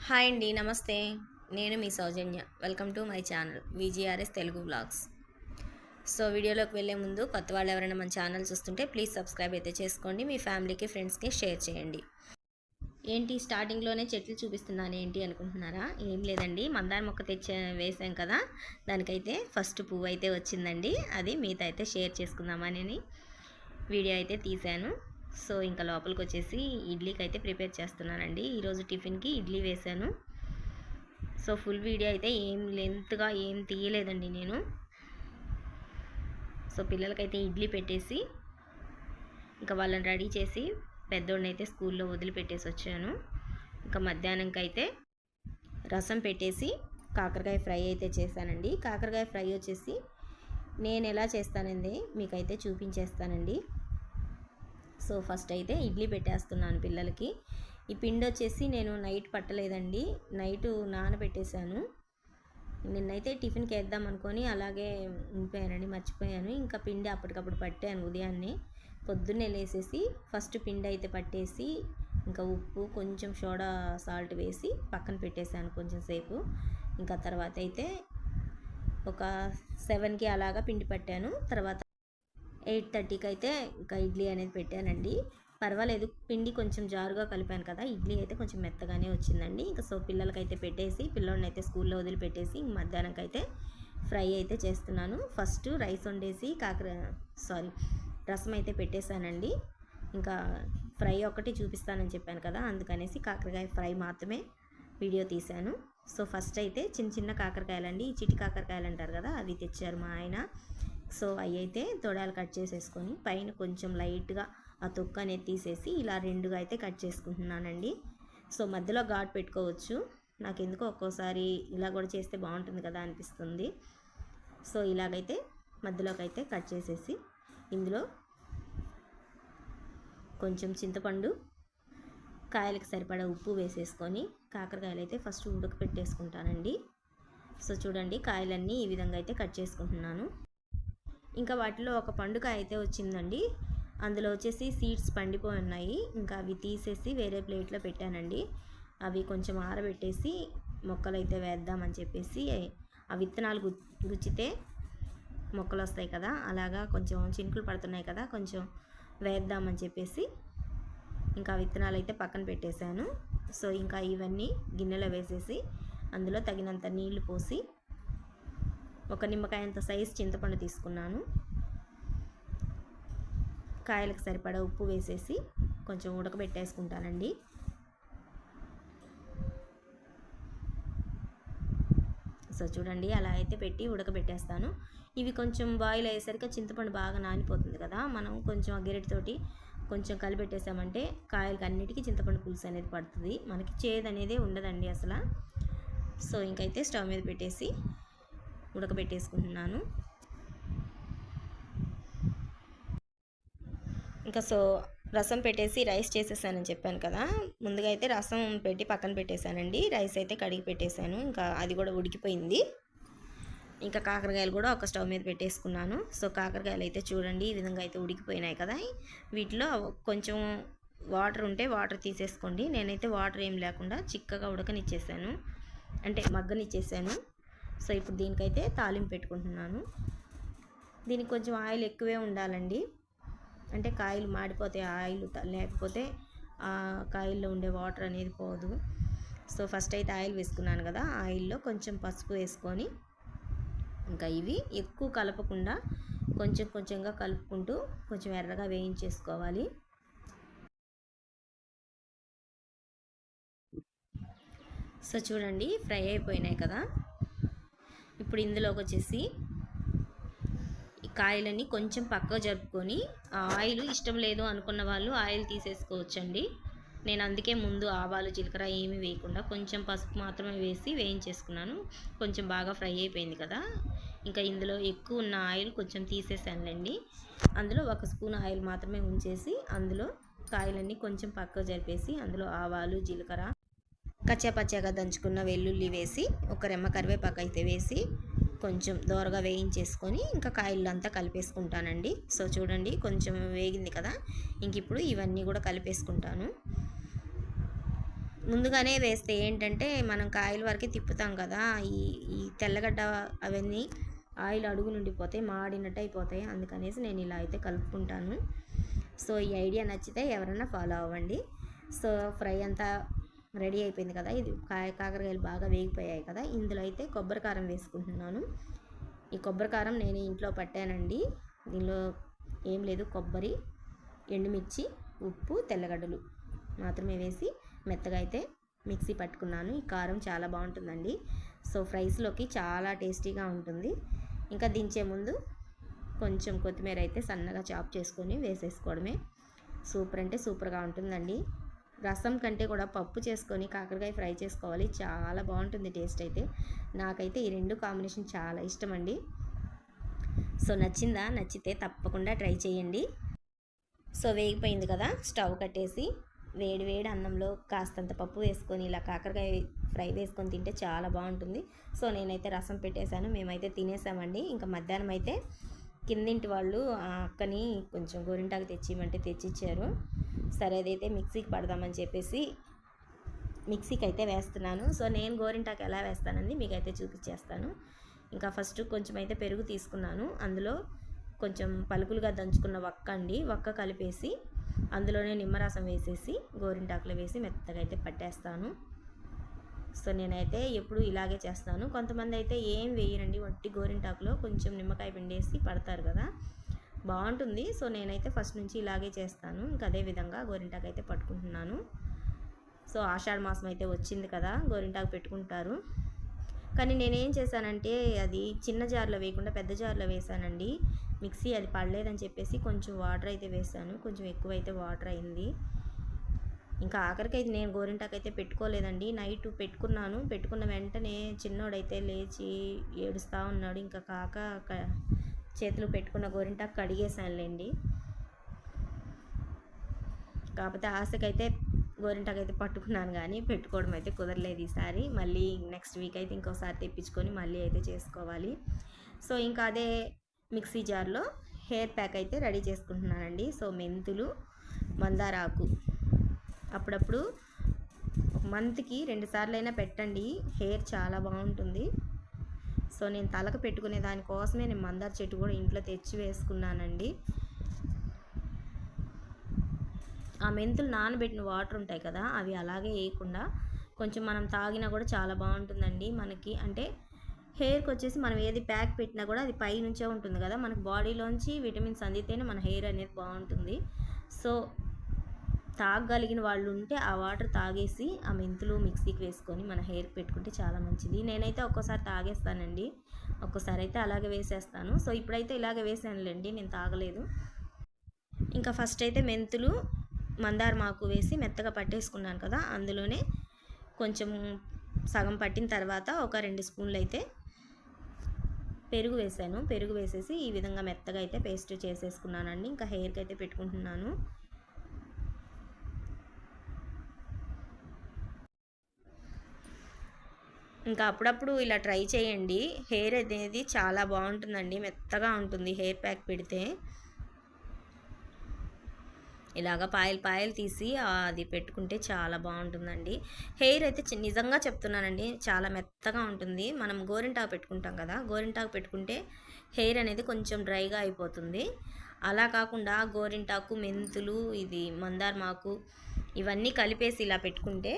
Hi అండి, నమస్తే. నేను మీ Soujanya. Welcome to my channel VGRS Telugu vlogs. So వీడియోలోకి వెళ్ళే ముందు కొత్త వాళ్ళు ఎవరైనా మన ఛానల్ చూస్తుంటే ప్లీజ్ సబ్స్క్రైబ్ అయితే చేసుకోండి. మీ ఫ్యామిలీకి, ఫ్రెండ్స్కి షేర్ చేయండి. ఏంటి స్టార్టింగ్లోనే చెట్లు చూపిస్తున్నాను ఏంటి అనుకుంటున్నారా? ఏం లేదండి, మందార మొక్క వేసాం కదా, దానికైతే ఫస్ట్ పువ్వు అయితే వచ్చిందండి. అది మీతో అయితే షేర్ చేసుకుందామని వీడియో అయితే తీశాను. సో ఇంకా లోపలికి వచ్చేసి ఇడ్లీకి అయితే ప్రిపేర్ చేస్తున్నానండి. ఈరోజు టిఫిన్కి ఇడ్లీ వేశాను. సో ఫుల్ వీడియో అయితే ఏం లెంత్గా ఏం తీయలేదండి నేను. సో పిల్లలకైతే ఇడ్లీ పెట్టేసి ఇంకా వాళ్ళని రెడీ చేసి పెద్దోడిని అయితే స్కూల్లో వదిలిపెట్టేసి వచ్చాను. ఇంకా మధ్యాహ్నంకి అయితే రసం పెట్టేసి కాకరకాయ ఫ్రై అయితే చేశానండి. కాకరకాయ ఫ్రై వచ్చేసి నేను ఎలా చేస్తానండి మీకైతే చూపించేస్తానండి. సో ఫస్ట్ అయితే ఇడ్లీ పెట్టేస్తున్నాను పిల్లలకి. ఈ పిండి వచ్చేసి నేను నైట్ పట్టలేదండి, నైట్ నానబెట్టేశాను. నిన్నైతే టిఫిన్కి వేద్దాం అనుకొని అలాగే ఉండిపోయానండి, మర్చిపోయాను. ఇంకా పిండి అప్పటికప్పుడు పట్టాను ఉదయాన్నే. పొద్దున్నే లేసేసి ఫస్ట్ పిండి అయితే పట్టేసి ఇంకా ఉప్పు కొంచెం సోడా సాల్ట్ వేసి పక్కన పెట్టేశాను కొంచెం సేపు. ఇంకా తర్వాత అయితే ఒక 7కి అలాగా పిండి పట్టాను. తర్వాత 8:30కి అయితే ఇంకా ఇడ్లీ అనేది పెట్టానండి. పర్వాలేదు, పిండి కొంచెం జారుగా కలిపాను కదా, ఇడ్లీ అయితే కొంచెం మెత్తగానే వచ్చిందండి. ఇంకా సో పిల్లలకైతే పెట్టేసి పిల్లోడిని అయితే స్కూల్లో వదిలిపెట్టేసి మధ్యాహ్నంకి అయితే ఫ్రై అయితే చేస్తున్నాను. ఫస్ట్ రైస్ వండేసి రసం అయితే పెట్టేశానండి. ఇంకా ఫ్రై ఒకటి చూపిస్తానని చెప్పాను కదా, అందుకనేసి కాకరకాయ ఫ్రై మాత్రమే వీడియో తీశాను. సో ఫస్ట్ అయితే చిన్న చిన్న కాకరకాయలండి, ఈ చిటి కాకరకాయలు అంటారు కదా, అవి తెచ్చారు మా ఆయన. సో అవి అయితే తొడాలు కట్ చేసేసుకొని పైన కొంచెం లైట్గా ఆ తొక్క అనేది తీసేసి ఇలా రెండుగా అయితే కట్ చేసుకుంటున్నానండి. సో మధ్యలో ఘాట్ పెట్టుకోవచ్చు, నాకు ఎందుకో ఒక్కోసారి ఇలా కూడా చేస్తే బాగుంటుంది కదా అనిపిస్తుంది. సో ఇలాగైతే మధ్యలోకి అయితే కట్ చేసేసి ఇందులో కొంచెం చింతపండు, కాయలకు సరిపడా ఉప్పు వేసేసుకొని కాకరకాయలు అయితే ఫస్ట్ ఉడకపెట్టేసుకుంటానండి. సో చూడండి, కాయలన్నీ ఈ విధంగా అయితే కట్ చేసుకుంటున్నాను. ఇంకా వాటిలో ఒక పండుకాయ అయితే వచ్చిందండి, అందులో వచ్చేసి సీడ్స్ పండిపోయి ఉన్నాయి. ఇంకా అవి తీసేసి వేరే ప్లేట్లో పెట్టానండి. అవి కొంచెం ఆరబెట్టేసి మొక్కలు అయితే వేద్దామని చెప్పేసి, ఆ విత్తనాలు గుచ్చితే మొక్కలు వస్తాయి కదా, అలాగా కొంచెం చినుకులు పడుతున్నాయి కదా, కొంచెం వేద్దామని చెప్పేసి ఇంకా విత్తనాలు అయితే పక్కన పెట్టేశాను. సో ఇంకా ఇవన్నీ గిన్నెలో వేసేసి అందులో తగినంత నీళ్లు పోసి ఒక నిమ్మకాయంత సైజు చింతపండు తీసుకున్నాను. కాయలకు సరిపడా ఉప్పు వేసేసి కొంచెం ఉడకబెట్టేసుకుంటానండి. సో చూడండి, అలా అయితే పెట్టి ఉడకబెట్టేస్తాను. ఇవి కొంచెం బాయిల్ అయ్యేసరికి చింతపండు బాగా నానిపోతుంది కదా, మనం కొంచెం గెరిటితోటి కొంచెం కలిపెట్టేసామంటే కాయలకి అన్నిటికీ చింతపండు పులుసు అనేది పడుతుంది, మనకి చేదు అనేది ఉండదండి అసలు. సో ఇంకైతే స్టవ్ మీద పెట్టేసి ఉడకబెట్టేసుకుంటున్నాను. ఇంకా సో రసం పెట్టేసి రైస్ చేసేసానని చెప్పాను కదా, ముందుగా అయితే రసం పెట్టి పక్కన పెట్టేశానండి. రైస్ అయితే కడిగి పెట్టేశాను, ఇంకా అది కూడా ఉడికిపోయింది. ఇంకా కాకరకాయలు కూడా ఒక స్టవ్ మీద పెట్టేసుకున్నాను. సో కాకరకాయలు అయితే చూడండి ఈ విధంగా అయితే ఉడికిపోయినాయి కదా, వీటిలో కొంచెం వాటర్ ఉంటే వాటర్ తీసేసుకోండి. నేనైతే వాటర్ ఏం లేకుండా చిక్కగా ఉడకనిచ్చేసాను, అంటే మగ్గనిచ్చేసాను. సో ఇప్పుడు దీనికైతే తాలింపు పెట్టుకుంటున్నాను. దీనికి కొంచెం ఆయిల్ ఎక్కువే ఉండాలండి, అంటే కాయలు మాడిపోతే ఆయిల్ లేకపోతే ఆ కాయల్లో ఉండే వాటర్ అనేది పోదు. సో ఫస్ట్ అయితే ఆయిల్ వేసుకున్నాను కదా, ఆయిల్లో కొంచెం పసుపు వేసుకొని ఇంకా ఇవి ఎక్కువ కలపకుండా కొంచెం కొంచెంగా కలుపుకుంటూ కొంచెం ఎర్రగా వేయించేసుకోవాలి. సో చూడండి ఫ్రై అయిపోయినాయి కదా, ఇప్పుడు ఇందులోకి వచ్చేసి ఈ కాయలని కొంచెం పక్కకు జరుపుకొని, ఆయిల్ ఇష్టం లేదు అనుకున్న వాళ్ళు ఆయిల్ తీసేసుకోవచ్చండి. నేను అందుకే ముందు ఆవాలు జీలకర్ర ఏమీ వేయకుండా కొంచెం పసుపు మాత్రమే వేసి వేయించేసుకున్నాను. కొంచెం బాగా ఫ్రై అయిపోయింది కదా, ఇంకా ఇందులో ఎక్కువ ఉన్న ఆయిల్ కొంచెం తీసేసానులేండి. అందులో 1 స్పూన్ ఆయిల్ మాత్రమే ఉంచేసి అందులో కాయలన్నీ కొంచెం పక్కకు జరిపేసి అందులో ఆవాలు జీలకర్ర కచ్చాపచ్చాగా దంచుకున్న వెల్లుల్లి వేసి ఒక రెమ్మ కరివేపాకు అయితే వేసి కొంచెం దోరగా వేయించేసుకొని ఇంకా కాయలు అంతా కలిపేసుకుంటానండి. సో చూడండి కొంచెం వేగింది కదా, ఇంక ఇప్పుడు ఇవన్నీ కూడా కలిపేసుకుంటాను. ముందుగానే వేస్తే ఏంటంటే మనం కాయల వరకే తిప్పుతాం కదా, ఈ ఈ తెల్లగడ్డ అవన్నీ ఆయిల్ అడుగు నుండిపోతాయి, మాడినట్టు అయిపోతాయి. అందుకనేసి నేను ఇలా అయితే కలుపుకుంటాను. సో ఈ ఐడియా నచ్చితే ఎవరైనా ఫాలో అవ్వండి. సో ఫ్రై అంతా రెడీ అయిపోయింది కదా, ఇది కాకరకాయలు బాగా వేగిపోయాయి కదా, ఇందులో అయితే కొబ్బరి కారం వేసుకుంటున్నాను. ఈ కొబ్బరి కారం నేను ఇంట్లో పట్టానండి. దీనిలో ఏం లేదు, కొబ్బరి, ఎండుమిర్చి, ఉప్పు, తెల్లగడ్డలు మాత్రమే వేసి మెత్తగా అయితే మిక్సీ పట్టుకున్నాను. ఈ కారం చాలా బాగుంటుందండి. సో ఫ్రైస్లోకి చాలా టేస్టీగా ఉంటుంది. ఇంకా దించే ముందు కొంచెం కొత్తిమీర అయితే సన్నగా చాప్ చేసుకొని వేసేసుకోవడమే. సూపర్ అంటే సూపర్గా ఉంటుందండి. రసం కంటే కూడా పప్పు చేసుకొని కాకరకాయ ఫ్రై చేసుకోవాలి, చాలా బాగుంటుంది టేస్ట్ అయితే. నాకైతే ఈ రెండు కాంబినేషన్ చాలా ఇష్టం అండి. సో నచ్చిందా? నచ్చితే తప్పకుండా ట్రై చేయండి. సో వేగిపోయింది కదా, స్టవ్ కట్టేసి వేడి వేడి అన్నంలో కాస్తంత పప్పు వేసుకొని ఇలా కాకరకాయ ఫ్రై వేసుకొని తింటే చాలా బాగుంటుంది. సో నేనైతే రసం పెట్టేశాను, మేమైతే తినేసామండి. ఇంకా మధ్యాహ్నం అయితే కిందింటి వాళ్ళు ఆ అక్కని కొంచెం గోరింటాకు తెచ్చిమంటే తెచ్చిచ్చారు. సరే అదైతే మిక్సీకి పడదామని చెప్పేసి మిక్సీకి అయితే వేస్తున్నాను. సో నేను గోరింటాకు ఎలా వేస్తానని మీకైతే చూపించేస్తాను. ఇంకా ఫస్ట్ కొంచెం అయితే పెరుగు తీసుకున్నాను, అందులో కొంచెం పలుకులుగా దంచుకున్న వక్క కలిపేసి అందులోనే నిమ్మరసం వేసేసి గోరింటాకులో వేసి మెత్తగా అయితే పట్టేస్తాను. సో నేనైతే ఎప్పుడు ఇలాగే చేస్తాను. కొంతమంది అయితే ఏం వేయరండి, వట్టి గోరింటాకులో కొంచెం నిమ్మకాయ పిండేసి పడతారు కదా, బాగుంటుంది. సో నేనైతే ఫస్ట్ నుంచి ఇలాగే చేస్తాను. ఇంకా అదే విధంగా గోరింటాకు అయితే పట్టుకుంటున్నాను. సో ఆషాఢ మాసం అయితే వచ్చింది కదా, గోరింటాకు పెట్టుకుంటారు. కానీ నేనేం చేశానంటే అది చిన్న జార్లో వేయకుండా పెద్ద జార్లో వేసానండి. మిక్సీ అది పడలేదని చెప్పేసి కొంచెం వాటర్ అయితే వేసాను, కొంచెం ఎక్కువైతే వాటర్ అయింది. ఇంకా ఆఖరికైతే నేను గోరింటాకు అయితే పెట్టుకోలేదండి, నైట్ పెట్టుకున్నాను. పెట్టుకున్న వెంటనే చిన్నోడైతే లేచి ఏడుస్తూ ఉన్నాడు. ఇంకా చేతులు పెట్టుకున్న గోరింటాకు కడిగేసానులేండి. కాకపోతే ఆశకైతే గోరింటాకు అయితే పట్టుకున్నాను కానీ పెట్టుకోవడం అయితే కుదరలేదు ఈసారి. మళ్ళీ నెక్స్ట్ వీక్ అయితే ఇంకోసారి తెప్పించుకొని మళ్ళీ అయితే చేసుకోవాలి. సో ఇంకా అదే మిక్సీ జార్లో హెయిర్ ప్యాక్ అయితే రెడీ చేసుకుంటున్నానండి. సో మెంతులు, మందారాకు అప్పుడప్పుడు ఒక మంత్కి 2 సార్లు అయినా పెట్టండి, హెయిర్ చాలా బాగుంటుంది. సో నేను తలకు పెట్టుకునే దానికోసమే నేను మందార చెట్టు కూడా ఇంట్లో తెచ్చి వేసుకున్నానండి. ఆ మెంతులు నానబెట్టిన వాటర్ ఉంటాయి కదా, అవి అలాగే వేయకుండా కొంచెం మనం తాగినా కూడా చాలా బాగుంటుందండి. మనకి అంటే హెయిర్కి వచ్చేసి మనం ఏది ప్యాక్ పెట్టినా కూడా అది పై నుంచే ఉంటుంది కదా, మనకు బాడీలోంచి విటమిన్స్ అందితేనే మన హెయిర్ అనేది బాగుంటుంది. సో తాగగలిగిన వాళ్ళు ఉంటే ఆ వాటర్ తాగేసి ఆ మెంతులు మిక్సీకి వేసుకొని మన హెయిర్కి పెట్టుకుంటే చాలా మంచిది. నేనైతే ఒక్కోసారి తాగేస్తానండి, ఒక్కోసారి అయితే అలాగే వేసేస్తాను. సో ఇప్పుడైతే ఇలాగే వేసానులేండి, నేను తాగలేదు. ఇంకా ఫస్ట్ అయితే మెంతులు, మందారమాకు వేసి మెత్తగా పట్టేసుకున్నాను కదా, అందులోనే కొంచెం సగం పట్టిన తర్వాత ఒక 2 స్పూన్లు అయితే పెరుగు వేసాను. పెరుగు వేసేసి ఈ విధంగా మెత్తగా అయితే పేస్ట్ చేసేసుకున్నానండి. ఇంకా హెయిర్కి అయితే పెట్టుకుంటున్నాను. ఇంకా అప్పుడప్పుడు ఇలా ట్రై చేయండి, హెయిర్ అనేది చాలా బాగుంటుందండి, మెత్తగా ఉంటుంది హెయిర్ ప్యాక్ పెడితే. ఇలాగ పాయలు తీసి అది పెట్టుకుంటే చాలా బాగుంటుందండి. హెయిర్ అయితే నిజంగా చెప్తున్నానండి, చాలా మెత్తగా ఉంటుంది. మనం గోరింటాకు పెట్టుకుంటాం కదా, గోరింటాకు పెట్టుకుంటే హెయిర్ అనేది కొంచెం డ్రైగా అయిపోతుంది. అలా కాకుండా గోరింటాకు, మెంతులు, ఇది మందారమాకు ఇవన్నీ కలిపేసి ఇలా పెట్టుకుంటే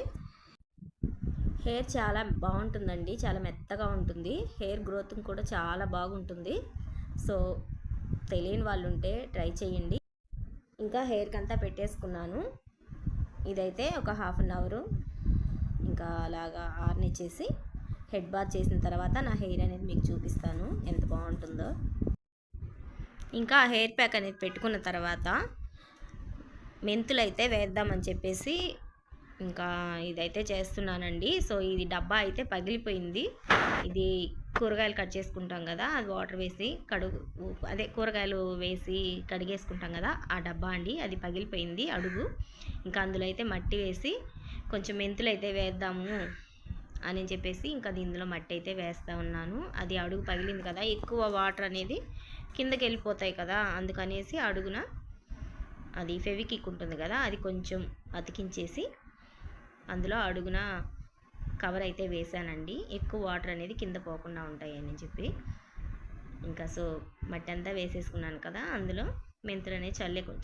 హెయిర్ చాలా బాగుంటుందండి, చాలా మెత్తగా ఉంటుంది. హెయిర్ గ్రోత్ కూడా చాలా బాగుంటుంది. సో తెలియని వాళ్ళు ఉంటే ట్రై చేయండి. ఇంకా హెయిర్కి అంతా పెట్టేసుకున్నాను. ఇదైతే ఒక 1/2 అవర్ ఇంకా అలాగా ఆరనిచ్చేసి హెడ్ బాత్ చేసిన తర్వాత నా హెయిర్ అనేది మీకు చూపిస్తాను ఎంత బాగుంటుందో. ఇంకా హెయిర్ ప్యాక్ అనేది పెట్టుకున్న తర్వాత మెంతులు అయితే వేద్దామని చెప్పేసి ఇంకా ఇదైతే చేస్తున్నానండి. సో ఇది డబ్బా అయితే పగిలిపోయింది. ఇది కూరగాయలు కట్ చేసుకుంటాం కదా, అది వాటర్ వేసి కూరగాయలు వేసి కడిగేసుకుంటాం కదా, ఆ డబ్బా అండి, అది పగిలిపోయింది అడుగు. ఇంకా అందులో అయితే మట్టి వేసి కొంచెం మెంతులు అయితే వేద్దాము అని చెప్పేసి ఇంకా ఇందులో మట్టి అయితే వేస్తూ ఉన్నాను. అది అడుగు పగిలింది కదా, ఎక్కువ వాటర్ అనేది కిందకి వెళ్ళిపోతాయి కదా, అందుకనేసి అడుగున అది ఫెవికిక్ ఉంటుంది కదా, అది కొంచెం అతికించేసి అందులో అడుగున కవర్ అయితే వేసానండి, ఎక్కువ వాటర్ అనేది కింద పోకుండా ఉంటాయని చెప్పి. ఇంకా సో మట్టి అంతా వేసేసుకున్నాను కదా, అందులో మెంతులు అనేది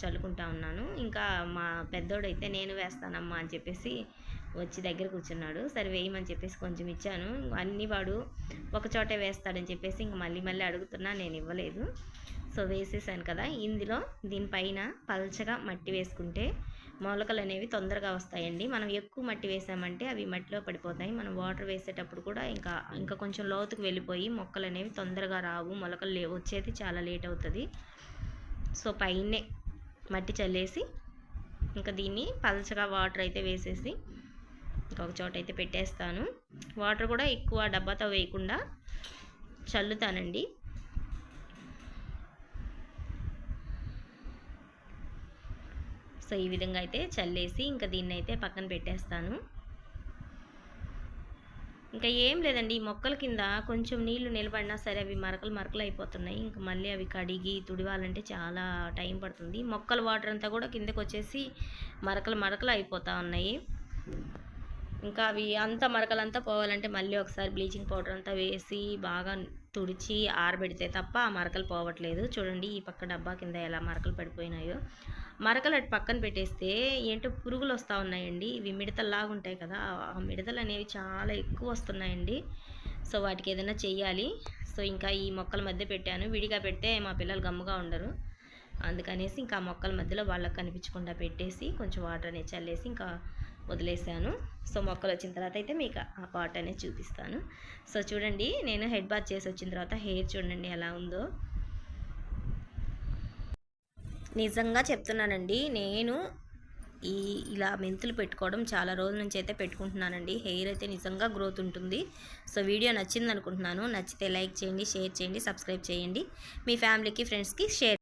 చల్లుకుంటా ఉన్నాను. ఇంకా మా పెద్దోడైతే నేను వేస్తానమ్మా అని చెప్పేసి వచ్చి దగ్గర కూర్చున్నాడు. సరే వేయమని చెప్పేసి కొంచెం ఇచ్చాను. అన్నీ వాడు ఒక చోటే వేస్తాడని చెప్పేసి ఇంక మళ్ళీ మళ్ళీ అడుగుతున్నా, నేను ఇవ్వలేదు. సో వేసేసాను కదా, ఇందులో దీనిపైన పల్చగా మట్టి వేసుకుంటే మొలకలు అనేవి తొందరగా వస్తాయండి. మనం ఎక్కువ మట్టి వేసామంటే అవి మట్టిలో పడిపోతాయి. మనం వాటర్ వేసేటప్పుడు కూడా ఇంకా కొంచెం లోతుకు వెళ్ళిపోయి మొక్కలు అనేవి తొందరగా రావు, మొలకలు వచ్చేది చాలా లేట్ అవుతుంది. సో పైనే మట్టి చల్లేసి ఇంకా దీన్ని పల్చగా వాటర్ అయితే వేసేసి ఇంకొక చోట అయితే పెట్టేస్తాను. వాటర్ కూడా ఎక్కువ డబ్బాతో వేయకుండా చల్లుతానండి. సో ఈ విధంగా అయితే చల్లేసి ఇంకా దీన్ని అయితే పక్కన పెట్టేస్తాను. ఇంకా ఏం లేదండి, ఈ మొక్కల కింద కొంచెం నీళ్లు నిలబడినా సరే అవి మరకలు అయిపోతున్నాయి. ఇంకా మళ్ళీ అవి కడిగి తుడివాలంటే చాలా టైం పడుతుంది. మొక్కల వాటర్ అంతా కూడా కిందకు వచ్చేసి మరకలు అయిపోతూ ఉన్నాయి. ఇంకా అవి అంతా మరకలంతా పోవాలంటే మళ్ళీ ఒకసారి బ్లీచింగ్ పౌడర్ అంతా వేసి బాగా తుడిచి ఆరబెడితే తప్ప ఆ మరకలు పోవట్లేదు. చూడండి ఈ పక్క డబ్బా కింద ఎలా మరకలు పడిపోయినాయో. మరకలు అటు పక్కన పెట్టేస్తే ఏంటో పురుగులు వస్తూ ఉన్నాయండి. ఇవి మిడతల్లాగా ఉంటాయి కదా, ఆ మిడతలు అనేవి చాలా ఎక్కువ వస్తున్నాయండి. సో వాటికి ఏదైనా చెయ్యాలి. సో ఇంకా ఈ మొక్కల మధ్య పెట్టాను. విడిగా పెడితే మా పిల్లలు గమ్ముగా ఉండరు, అందుకనేసి ఇంకా మొక్కల మధ్యలో వాళ్ళకి కనిపించకుండా పెట్టేసి కొంచెం వాటర్ అనేది చల్లేసి ఇంకా వదిలేసాను. సో మొక్కలు వచ్చిన తర్వాత అయితే మీకు ఆ పాట్ అనేది చూపిస్తాను. సో చూడండి, నేను హెడ్ బాత్ చేసి వచ్చిన తర్వాత హెయిర్ చూడండి ఎలా ఉందో. నిజంగా చెప్తున్నానండి, నేను ఇలా మెంతులు పెట్టుకోవడం చాలా రోజుల నుంచి అయితే పెట్టుకుంటున్నానండి. హెయిర్ అయితే నిజంగా గ్రోత్ ఉంటుంది. సో వీడియో నచ్చింది అనుకుంటున్నాను. నచ్చితే లైక్ చేయండి, షేర్ చేయండి, సబ్స్క్రైబ్ చేయండి. మీ ఫ్యామిలీకి ఫ్రెండ్స్కి షేర్